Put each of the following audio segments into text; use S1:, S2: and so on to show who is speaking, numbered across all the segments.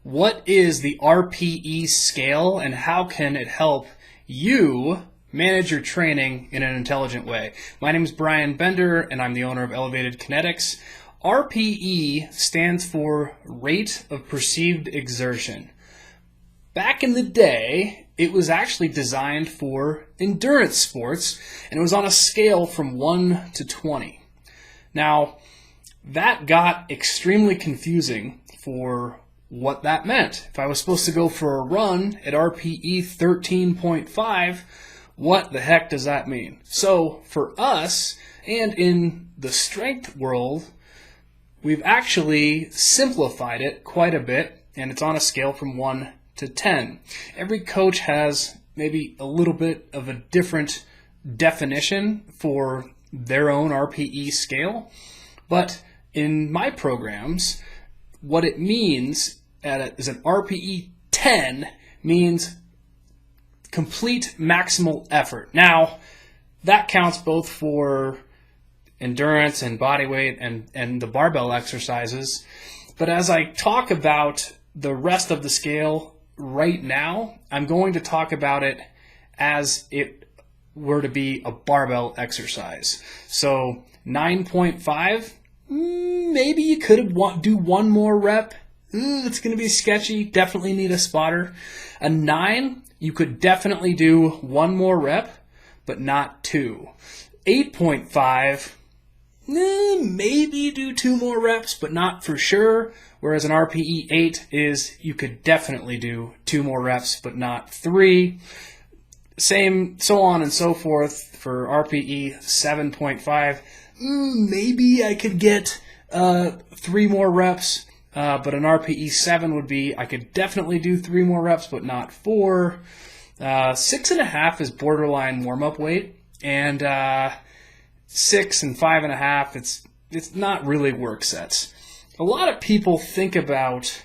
S1: What is the RPE scale and how can it help you manage your training in an intelligent way? My name is Brian Bender and I'm the owner of Elevated Kinetics. RPE stands for Rate of Perceived Exertion. Back in the day, it was actually designed for endurance sports and it was on a scale from 1 to 20. Now, that got extremely confusing for what that meant. If I was supposed to go for a run at RPE 13.5, what the heck does that mean? So for us, and in the strength world, we've actually simplified it quite a bit, and it's on a scale from 1 to 10. Every coach has maybe a little bit of a different definition for their own RPE scale, but in my programs, what it means is an RPE 10 means complete maximal effort. Now, that counts both for endurance and body weight and the barbell exercises. But as I talk about the rest of the scale right now, I'm going to talk about it as it were to be a barbell exercise. So 9.5, maybe you could do one more rep. It's going to be sketchy. Definitely need a spotter. A 9, you could definitely do one more rep, but not 2. 8.5, maybe do 2 more reps, but not for sure. Whereas an RPE 8 is you could definitely do 2 more reps, but not 3. Same, so on and so forth for RPE 7.5. Maybe I could get 3 more reps. But an RPE 7 would be, I could definitely do 3 more reps, but not 4. 6.5 is borderline warm-up weight, and 6 and 5.5, it's not really work sets. A lot of people think about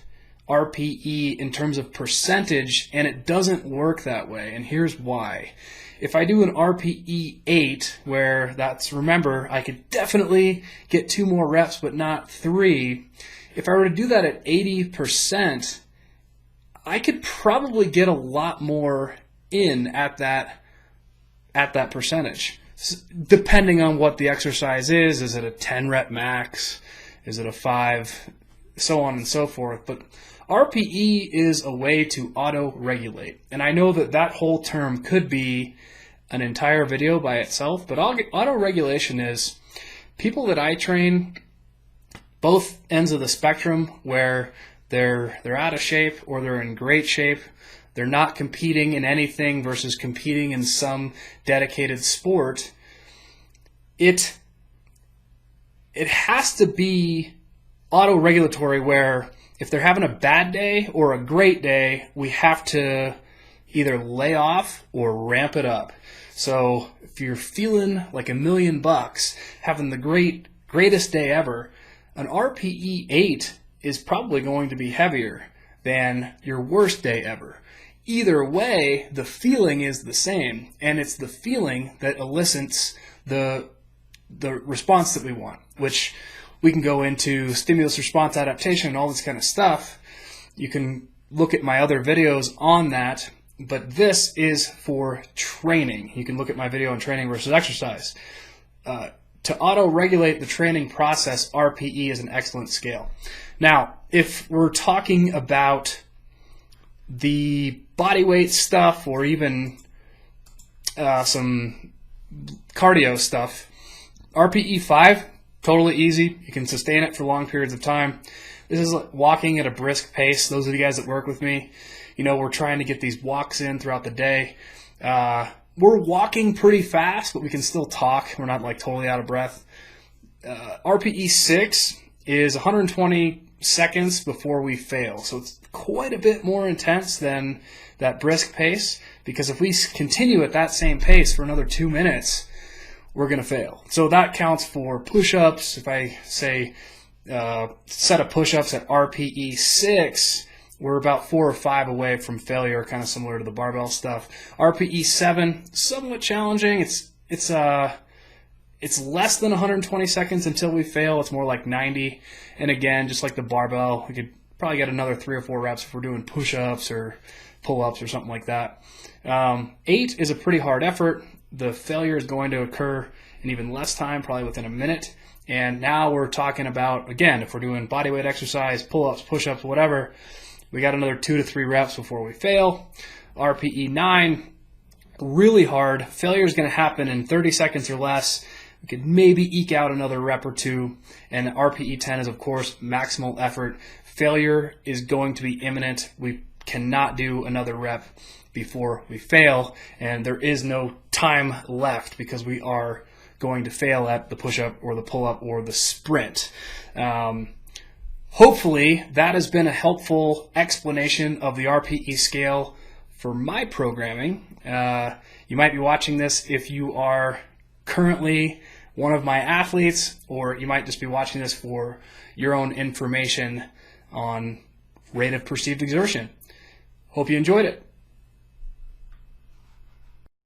S1: RPE in terms of percentage, and it doesn't work that way, and here's why. If I do an RPE 8, where remember, I could definitely get 2 more reps, but not 3, if I were to do that at 80%, I could probably get a lot more in at that percentage, depending on what the exercise is. Is it a 10 rep max? Is it a 5? So on and so forth. But RPE is a way to auto-regulate. And I know that whole term could be an entire video by itself, but auto-regulation is people that I train both ends of the spectrum where they're out of shape or they're in great shape. They're not competing in anything versus competing in some dedicated sport. It has to be auto-regulatory where if they're having a bad day or a great day, we have to either lay off or ramp it up. So if you're feeling like $1,000,000, having the greatest day ever, an RPE 8 is probably going to be heavier than your worst day ever. Either way, the feeling is the same, and it's the feeling that elicits the response that we want, which we can go into stimulus response adaptation and all this kind of stuff. You can look at my other videos on that, but this is for training. You can look at my video on training versus exercise. To auto-regulate the training process, RPE is an excellent scale. Now, if we're talking about the body weight stuff or even some cardio stuff, RPE 5, totally easy. You can sustain it for long periods of time. This is like walking at a brisk pace. Those are the guys that work with me. We're trying to get these walks in throughout the day. We're walking pretty fast, but we can still talk. We're not like totally out of breath. RPE 6 is 120 seconds before we fail. So it's quite a bit more intense than that brisk pace, because if we continue at that same pace for another 2 minutes, we're going to fail. So that counts for push-ups. If I say set of push-ups at RPE 6, we're about 4 or 5 away from failure, kind of similar to the barbell stuff. RPE 7, somewhat challenging. It's less than 120 seconds until we fail. It's more like 90. And again, just like the barbell, we could probably get another 3 or 4 reps if we're doing push-ups or pull-ups or something like that. 8 is a pretty hard effort. The failure is going to occur in even less time, probably within a minute. And now we're talking about, again, if we're doing bodyweight exercise, pull-ups, push-ups, whatever, we got another 2 to 3 reps before we fail. RPE 9, really hard. Failure is going to happen in 30 seconds or less. We could maybe eke out another rep or 2. And RPE 10 is, of course, maximal effort. Failure is going to be imminent. We cannot do another rep before we fail, and there is no time left because we are going to fail at the push-up or the pull-up or the sprint. Hopefully that has been a helpful explanation of the RPE scale for my programming. You might be watching this if you are currently one of my athletes, or you might just be watching this for your own information on rate of perceived exertion. Hope you enjoyed it.